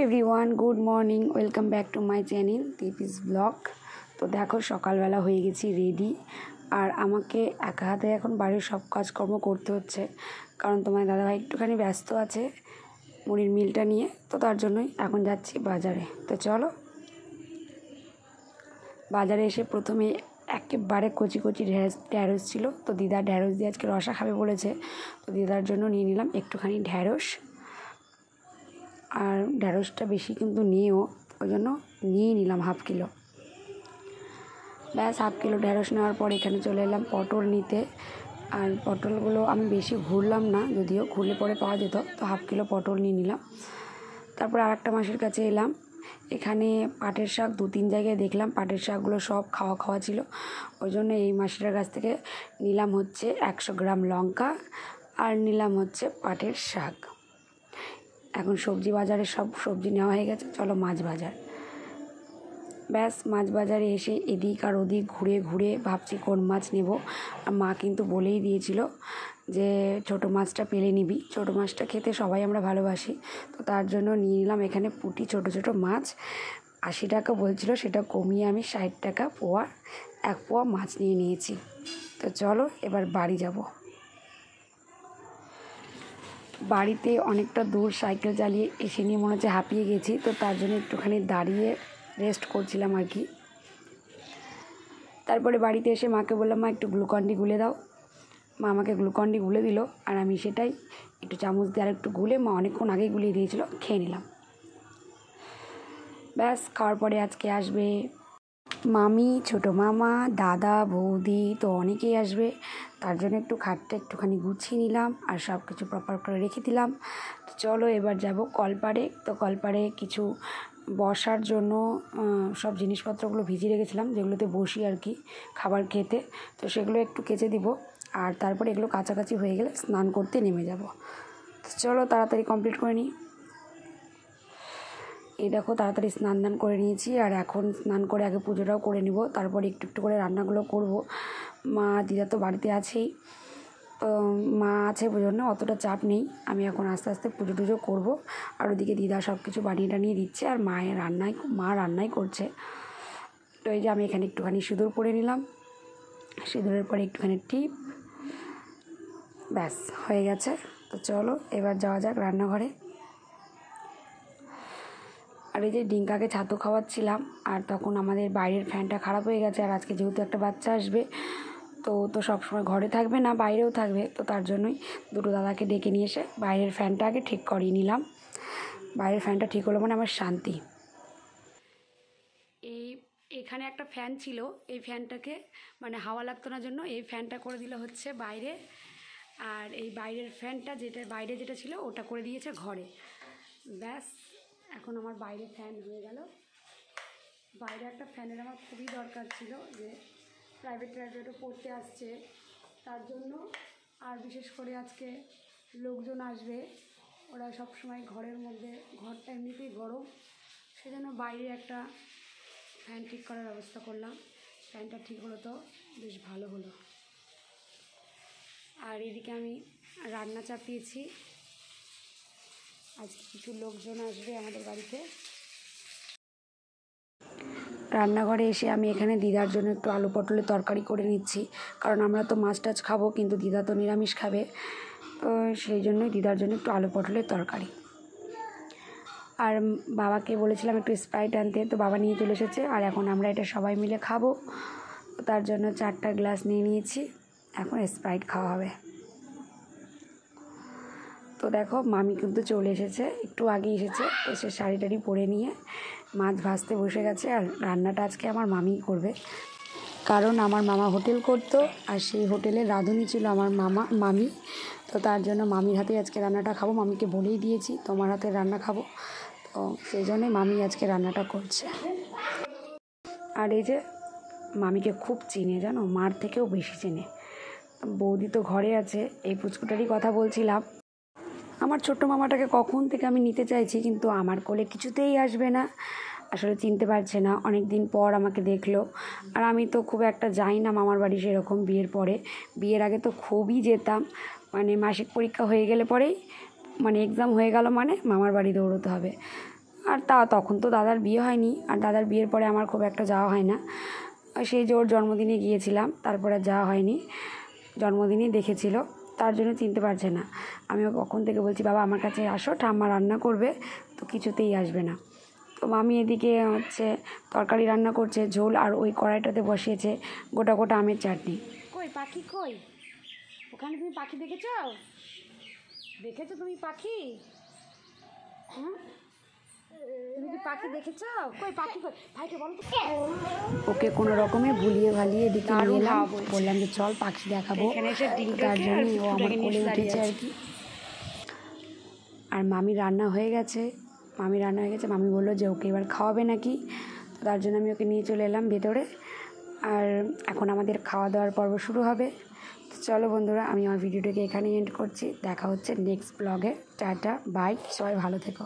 Everyone, good morning, welcome back to my channel Deepi's blog. তো দেখো সকালবেলা হয়ে গেছি রেডি। আর আমাকে একা হাতে এখন বাড়ির সব কাজকর্ম করতে হচ্ছে, কারণ তোমার দাদাভাই একটুখানি ব্যস্ত আছে মুড়ির মিলটা নিয়ে। তো তার জন্যই এখন যাচ্ছি বাজারে। তো চলো, বাজারে এসে প্রথমে একেবারে কচি কচি ঢ্যাঁড়স ছিল। তো দিদা ঢ্যাঁড়স দিয়ে আজকে রসা খাবে বলেছে, তো দিদার জন্য নিয়ে নিলাম একটুখানি ঢ্যাঁড়স। আর ঢ্যাঁড়সটা বেশি কিন্তু নিয়েও, ওই জন্য নিয়েই নিলাম হাফ কিলো। ব্যাস হাফ কিলো ঢ্যাঁড়স নেওয়ার পর এখানে চলে এলাম পটল নিতে। আর পটলগুলো আমি বেশি ঘুরলাম না, যদিও ঘুরলে পরে পাওয়া যেত। তো হাফ কিলো পটল নিয়ে নিলাম। তারপর আরেকটা মাসের কাছে এলাম। এখানে পাটের শাক 2-3 জায়গায় দেখলাম, পাটের শাকগুলো সব খাওয়া ছিল। ওই জন্য এই মাসিটার কাছ থেকে নিলাম হচ্ছে 100 গ্রাম লঙ্কা, আর নিলাম হচ্ছে পাটের শাক। এখন সবজি বাজারে সব সবজি নেওয়া হয়ে গেছে, চলো মাছ বাজার। ব্যাস মাছ বাজারে এসে এদিক আর ওদিক ঘুরে ঘুরে ভাবছি কোন মাছ নেব। আর মা কিন্তু বলেই দিয়েছিল যে ছোটো মাছটা পেলে নিবি, ছোটো মাছটা খেতে সবাই আমরা ভালোবাসি। তো তার জন্য নিয়ে নিলাম এখানে পুঁটি ছোটো ছোটো মাছ। 80 টাকা বলছিল, সেটা কমিয়ে আমি 60 টাকা পোয়া 1 পোয়া মাছ নিয়ে নিয়েছি। তো চলো এবার বাড়ি যাব। বাড়িতে অনেকটা দূর সাইকেল চালিয়ে এসে নিয়ে মনে হচ্ছে হাঁপিয়ে গেছি। তো তার জন্য একটুখানি দাঁড়িয়ে রেস্ট করছিলাম আর কি। তারপরে বাড়িতে এসে মাকে বললাম, মা একটু গ্লুকন-ডি গুলে দাও। মা আমাকে গ্লুকন-ডি গুলে দিল, আর আমি সেটাই একটু চামচ দিয়ে আর একটু গুলে, মা অনেকক্ষণ আগেই গুলিয়ে দিয়েছিল, খেয়ে নিলাম। ব্যাস খাওয়ার পরে আজকে আসবে মামি, ছোটো মামা, দাদা, বৌদি, তো অনেকেই আসবে। তার জন্য একটু খাটটা একটুখানি গুছিয়ে নিলাম আর সব কিছু প্রপার করে রেখে দিলাম। তো চলো এবার যাব কলপাড়ে। তো কলপাড়ে কিছু বসার জন্য সব জিনিসপত্রগুলো ভিজিয়ে রেখেছিলাম, যেগুলোতে বসি আর কি খাবার খেতে। তো সেগুলো একটু কেচে দিব, আর তারপরে এগুলো কাছাকাছি হয়ে গেলে স্নান করতে নেমে যাব। তো চলো তাড়াতাড়ি কমপ্লিট করে নিই। এই দেখো তাড়াতাড়ি স্নান দান করে নিয়েছি, আর এখন স্নান করে আগে পুজোটাও করে নিব, তারপরে একটু একটু করে রান্নাগুলো করব। মা দিদা তো বাড়িতে আছেই, মা আছে জন্য অতটা চাপ নেই। আমি এখন আস্তে আস্তে পুজো টুজো করবো। আর ওদিকে দিদা সব কিছু বানিয়ে টানিয়ে দিচ্ছে, আর মা রান্নাই করছে। তো এই যে আমি এখানে একটুখানি সিঁদুর পরে নিলাম, সিঁদুরের পরে একটুখানি টিপ, ব্যাস হয়ে গেছে। তো চলো এবার যাওয়া যাক রান্নাঘরে। আর এই যে ডিঙ্কাকে ছাতু খাওয়াচ্ছিলাম, আর তখন আমাদের বাইরের ফ্যানটা খারাপ হয়ে গেছে। আর আজকে যেহেতু একটা বাচ্চা আসবে, তো সবসময় ঘরে থাকবে না, বাইরেও থাকবে। তো তার জন্যই দুটো দাদাকে ডেকে নিয়ে এসে বাইরের ফ্যানটা আগে ঠিক করিয়ে নিলাম। বাইরের ফ্যানটা ঠিক হলো মানে আমার শান্তি। এখানে একটা ফ্যান ছিল, এই ফ্যানটাকে মানে হাওয়া লাগতো না জন্য এই ফ্যানটা করে দিল হচ্ছে বাইরে। আর এই বাইরের ফ্যানটা বাইরে যেটা ছিল ওটা করে দিয়েছে ঘরে। ব্যাস এখন আমার বাইরে ফ্যান হয়ে গেল। বাইরে একটা ফ্যানের আমার খুবই দরকার ছিল, যে প্রাইভেটও পড়তে আসছে তার জন্য। আর বিশেষ করে আজকে লোকজন আসবে, ওরা সব সময় ঘরের মধ্যে, ঘরটা এমনিতেই গরম, সেজন্য বাইরে একটা ফ্যান ঠিক করার ব্যবস্থা করলাম। ফ্যানটা ঠিক হলো তো বেশ ভালো হলো। আর এদিকে আমি রান্না চাপিয়েছি, আজকে কিছু লোকজন আসবে আমাদের বাড়িতে। রান্নাঘরে এসে আমি এখানে দিদার জন্য একটু আলু পটলের তরকারি করে নিচ্ছি, কারণ আমরা তো মাছ টাছ খাবো, কিন্তু দিদা তো নিরামিষ খাবে। তো সেই জন্যই দিদার জন্য একটু আলু পটলের তরকারি। আর বাবাকে বলেছিলাম একটু স্প্রাইট আনতে, তো বাবা নিয়ে চলে এসেছে। আর এখন আমরা এটা সবাই মিলে খাবো, তার জন্য 4টা গ্লাস নিয়ে নিয়েছি, এখন স্প্রাইট খাওয়া হবে। তো দেখো মামি কিন্তু চলে এসেছে, একটু আগে এসে শাড়ি টাড়ি পরে নিয়ে মাছ ভাজতে বসে গেছে। আর রান্নাটা আজকে আমার মামিই করবে, কারণ আমার মামা হোটেল করতো, আর সেই হোটেলের রাঁধুনি ছিল আমার মামি। তো তার জন্য মামির হাতে আজকে রান্নাটা খাবো। মামিকে বলেই দিয়েছি তোমার হাতে রান্না খাবো, তো সেই জন্যই মামি আজকে রান্নাটা করছে। আর এই যে মামিকে খুব চেনে, জানো, মার থেকেও বেশি চেনে। বৌদি তো ঘরে আছে, এই পুচকুটারই কথা বলছিলাম। আমার ছোট্ট মামাটাকে কখন থেকে আমি নিতে চাইছি, কিন্তু আমার কোলে কিছুতেই আসবে না, আসলে চিনতে পারছে না। অনেক দিন পর আমাকে দেখলো। আর আমি তো খুব একটা যাই না মামার বাড়ি সেরকম, বিয়ের পরে। বিয়ের আগে তো খুবই যেতাম, মানে মাসিক পরীক্ষা হয়ে গেলে পরেই, মানে এক্সাম হয়ে গেল মানে মামার বাড়ি দৌড়তে হবে। আর তখন তো দাদার বিয়ে হয়নি, আর দাদার বিয়ের পরে আমার খুব একটা যাওয়া হয় না। সেই যে ওর জন্মদিনে গিয়েছিলাম, তারপরে যাওয়া হয়নি। জন্মদিনই দেখেছিল, তার জন্য চিনতে পারছে না। আমি ওকে কখন থেকে বলছি বাবা আমার কাছে আসো, ঠাম্মা রান্না করবে, তো কিছুতেই আসবে না। তো মামি এদিকে হচ্ছে তরকারি রান্না করছে, ঝোল, আর ওই কড়াইটাতে বসিয়েছে গোটা গোটা আমের চাটনি। কই পাখি কই? ওখানে তুমি পাখি দেখেছো? দেখেছো তুমি পাখি? হুম, তুমি কি পাখি দেখেছো? কই পাখি কই? ভাইকে বলো তো। ওকে কোনো রকমে ভুলিয়ে ভালিয়ে এদিকে নিয়ে এলাম, বললাম যে চল পাখি দেখাবো, তার জন্য ও আমার কোলে উঠেছে আর কি। আর মামি রান্না হয়ে গেছে, মামি বললো যে ওকে এবার খাওয়াবে নাকি, তো তার জন্য আমি ওকে নিয়ে চলে এলাম ভেতরে। আর এখন আমাদের খাওয়া দাওয়ার পর্ব শুরু হবে। তো চলো বন্ধুরা, আমি আমার ভিডিওটাকে এখানেই এন্ড করছি। দেখা হচ্ছে নেক্সট ব্লগে। টাটা বাই, সবাই ভালো থেকো।